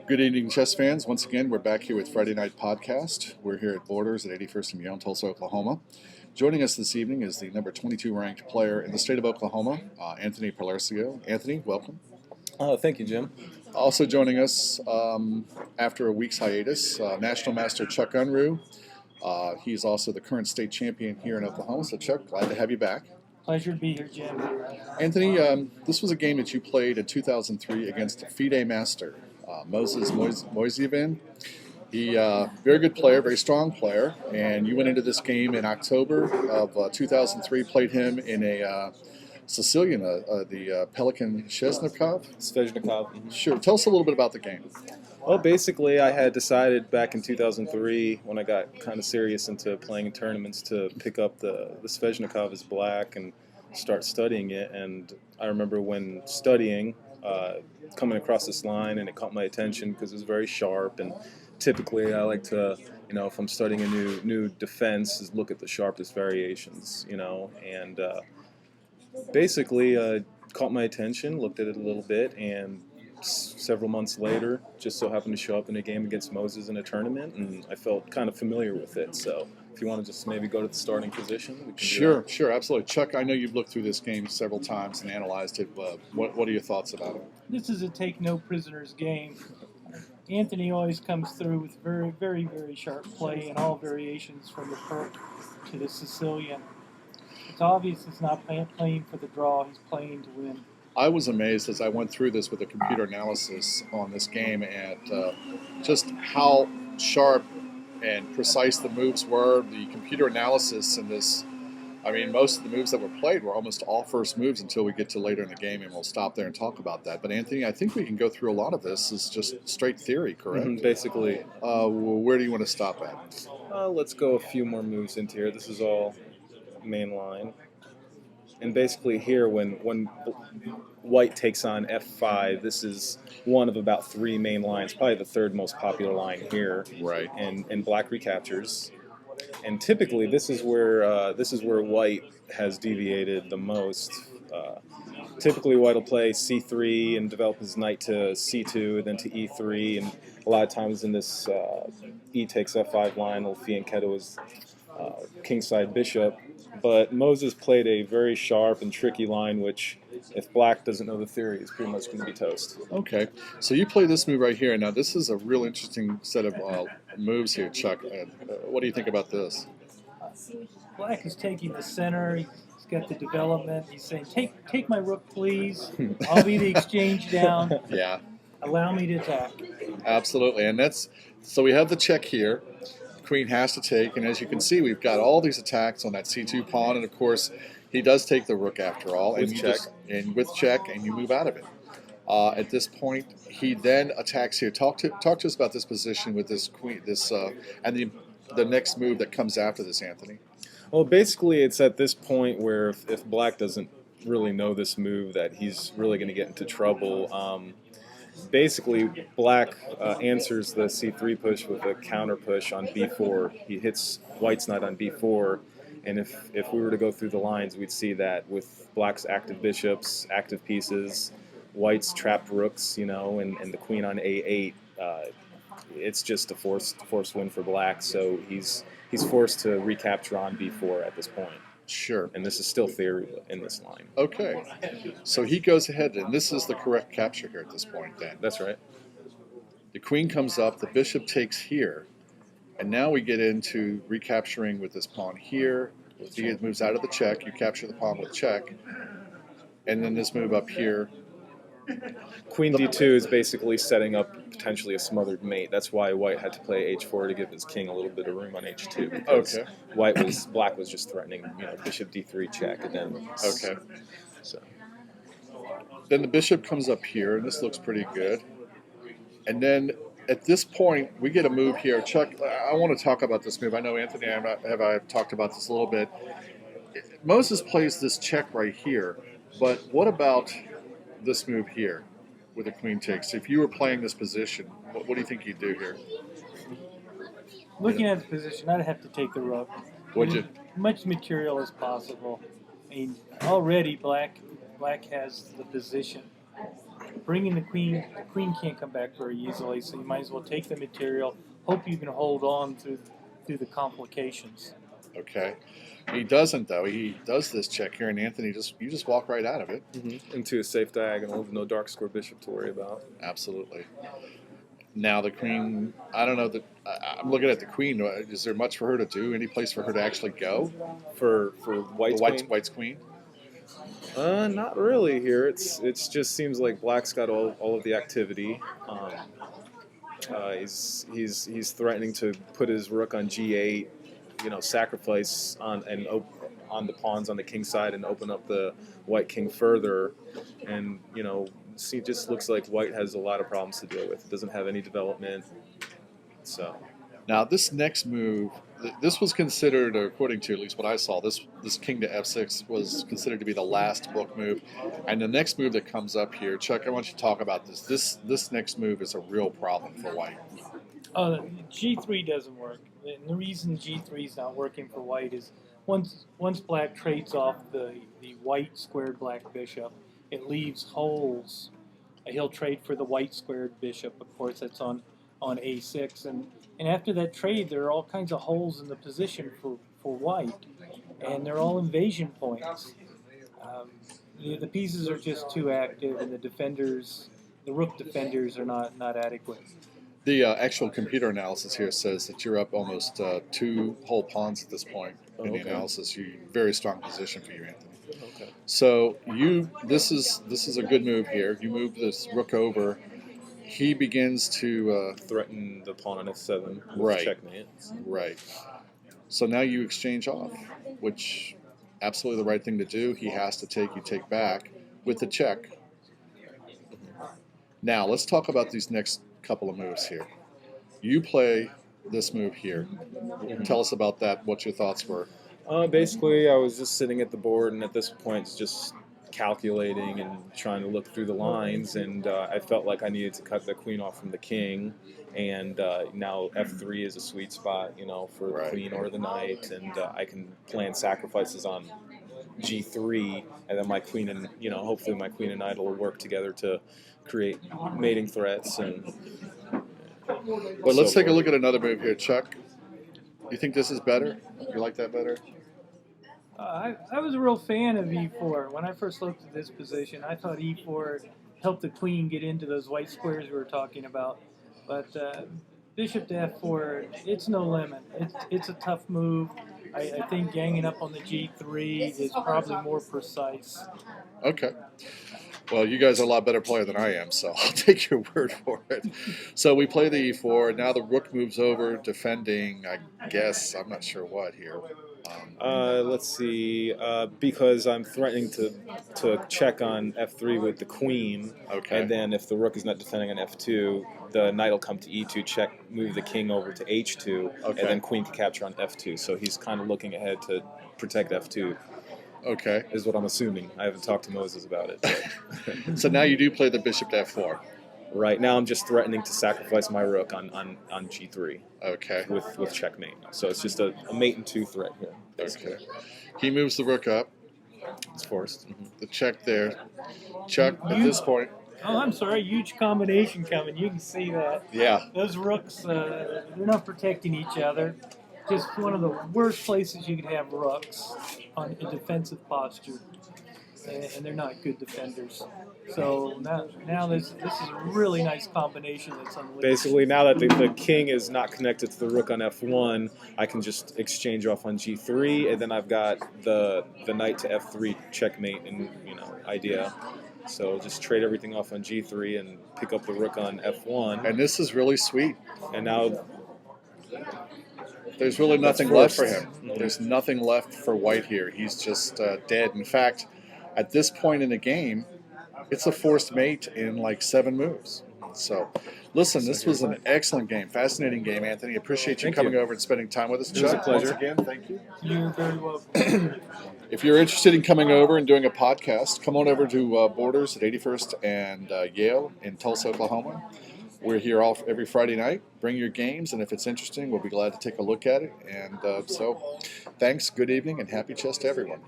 Good evening, chess fans. Once again, we're back here with Friday Night Podcast. We're here at Borders at 81st and Beyond, Tulsa, Oklahoma. Joining us this evening is the number 22 ranked player in the state of Oklahoma, Anthony Paolercio. Anthony, welcome. Thank you, Jim. Also joining us after a week's hiatus, National Master Chuck Unruh. He's also the current state champion here in Oklahoma. So, Chuck, glad to have you back. Pleasure to be here, Jim. Anthony, this was a game that you played in 2003 against a FIDE master, Movses Movsisyan. He, very good player, very strong player, and you went into this game in October of 2003, played him in a Sicilian, the Pelican Sveshnikov. Sveshnikov. Sure. Tell us a little bit about the game. Well, basically, I had decided back in 2003, when I got kind of serious into playing in tournaments, to pick up the Sveshnikov as black and start studying it. And I remember when studying, coming across this line, and it caught my attention because it was very sharp. And typically, I like to, if I'm studying a new defense, is look at the sharpest variations, and basically caught my attention, looked at it a little bit, and several months later, just so happened to show up in a game against Moses in a tournament, and I felt kind of familiar with it. So if you want to just maybe go to the starting position, we can Sure, absolutely. Chuck, I know you've looked through this game several times and analyzed it. What are your thoughts about it? This is a take no prisoners game. Anthony always comes through with very, very, very sharp play in all variations from the Perk to the Sicilian. It's obvious he's not playing for the draw, he's playing to win. I was amazed as I went through this with a computer analysis on this game at just how sharp and precise the moves were. The computer analysis in this, most of the moves that were played were almost all first moves until we get to later in the game, and we'll stop there and talk about that. But Anthony, I think we can go through a lot of this. It's just straight theory, correct? Mm-hmm, basically. Where do you want to stop at? Let's go a few more moves into here. This is all main line. And basically here, when White takes on F5, this is one of about three main lines, probably the third most popular line here. Right. And Black recaptures. And typically, this is where White has deviated the most. Typically, White will play C3 and develop his knight to C2, then to E3, and a lot of times in this E takes F5 line, will fianchetto his kingside bishop. But Moses played a very sharp and tricky line, which, if Black doesn't know the theory, is pretty much going to be toast. Okay, so you play this move right here. Now, this is a real interesting set of moves here, Chuck. What do you think about this? Black is taking the center. He's got the development. He's saying, take my rook, please. I'll be the exchange down. Yeah. Allow me to attack. Absolutely, and so we have the check here. Queen has to take, and as you can see, we've got all these attacks on that C2 pawn, and of course, he does take the rook after all, with check. With check, and you move out of it. At this point, he then attacks here. Talk to us about this position with this queen, and the next move that comes after this, Anthony. Well, basically, it's at this point where if Black doesn't really know this move, that he's really going to get into trouble. Basically, Black answers the C3 push with a counter push on B4. He hits White's knight on B4, and if we were to go through the lines, we'd see that with Black's active bishops, active pieces, White's trapped rooks, and the queen on A8, it's just a forced win for Black. So he's forced to recapture on B4 at this point. Sure. And this is still theory in this line. Okay. So he goes ahead, and this is the correct capture here at this point then. That's right. The queen comes up, the bishop takes here, and now we get into recapturing with this pawn here. He moves out of the check, you capture the pawn with check, and then this move up here. Queen D2 is basically setting up potentially a smothered mate. That's why White had to play H4 to give his king a little bit of room on H2. Because Okay. Black was just threatening, Bishop D3 check, and then Okay. So then the bishop comes up here, and this looks pretty good. And then at this point, we get a move here. Chuck, I want to talk about this move. I know Anthony and I have talked about this a little bit. Moses plays this check right here, but what about this move here with the queen takes? If you were playing this position, what do you think you'd do here? Looking at the position, I'd have to take the rook. Would you? Much material as possible. Already Black has the position. bringing the queen can't come back very easily, so you might as well take the material, hope you can hold on through the complications. Okay. He doesn't though. He does this check here, and Anthony you just walk right out of it. Into a safe diagonal with no dark square bishop to worry about. Absolutely. Now the queen. I don't know that. I'm looking at the queen. Is there much for her to do? Any place for her to actually go? For white's queen? White's queen. Not really here. It's just seems like black's got all of the activity. He's threatening to put his rook on g8, sacrifice on the pawns on the king side and open up the white king further, and it just looks like white has a lot of problems to deal with. It doesn't have any development. So now this next move, this was considered, according to at least what I saw, this king to f6 was considered to be the last book move, and the next move that comes up here, Chuck, I want you to talk about this. This next move is a real problem for white. G3 doesn't work. And the reason G3 is not working for white is once black trades off the white squared black bishop, it leaves holes. He'll trade for the white squared bishop. Of course, that's on a6, and after that trade, there are all kinds of holes in the position for white, and they're all invasion points. The pieces are just too active, and the rook defenders are not adequate. The actual computer analysis here says that you're up almost 2 whole pawns at this point in the analysis. Very strong position for you, Anthony. Okay. So this is a good move here. You move this rook over. He begins to threaten the pawn on f7 with right. checkmate. Right. So now you exchange off, which absolutely the right thing to do. He has to take, you take back with the check. Now let's talk about these next couple of moves here. You play this move here. Tell us about that, what your thoughts were. Basically, I was just sitting at the board, and at this point, it's just calculating and trying to look through the lines, and I felt like I needed to cut the queen off from the king, and now f3 is a sweet spot, for the queen or the knight, and I can plan sacrifices on g3, and then my queen and hopefully my queen and knight will work together to create mating threats. But let's take a look at another move here, Chuck. You think this is better? You like that better? I was a real fan of e4. When I first looked at this position, I thought e4 helped the queen get into those white squares we were talking about. But bishop to f4, it's no limit. It's a tough move. I think ganging up on the g3 is probably more precise. Okay. Well, you guys are a lot better player than I am, so I'll take your word for it. So we play the e4. Now the rook moves over, defending, I guess, I'm not sure what here. Let's see, because I'm threatening to check on f3 with the queen, and then if the rook is not defending on f2, the knight will come to e2, check, move the king over to h2, and then queen can capture on f2. So he's kind of looking ahead to protect f2. Okay. Is what I'm assuming. I haven't talked to Moses about it. So now you do play the bishop to f4. Right now I'm just threatening to sacrifice my rook on g3. Okay. With checkmate. So it's just a mate and 2 threat here. Basically. Okay. He moves the rook up. It's forced. The check there. Chuck, at this point. Oh, I'm sorry. Huge combination coming. You can see that. Yeah. Those rooks, they're not protecting each other. Just one of the worst places you could have rooks on a defensive posture, and they're not good defenders. So now this is a really nice combination that's unleashed. Basically, now that the king is not connected to the rook on f1, I can just exchange off on g3, and then I've got the knight to f3 checkmate and idea. So just trade everything off on g3 and pick up the rook on f1. And this is really sweet. And now there's really nothing left for him. There's nothing left for white here. He's just dead. In fact, at this point in the game, it's a forced mate in like 7 moves. So, listen, this was an excellent game, fascinating game, Anthony. Appreciate you coming over and spending time with us. It was a pleasure. Once again, thank you. You're very welcome. If you're interested in coming over and doing a podcast, come on over to Borders at 81st and Yale in Tulsa, Oklahoma. We're here every Friday night. Bring your games, and if it's interesting, we'll be glad to take a look at it. And so, thanks, good evening, and happy chess to everyone.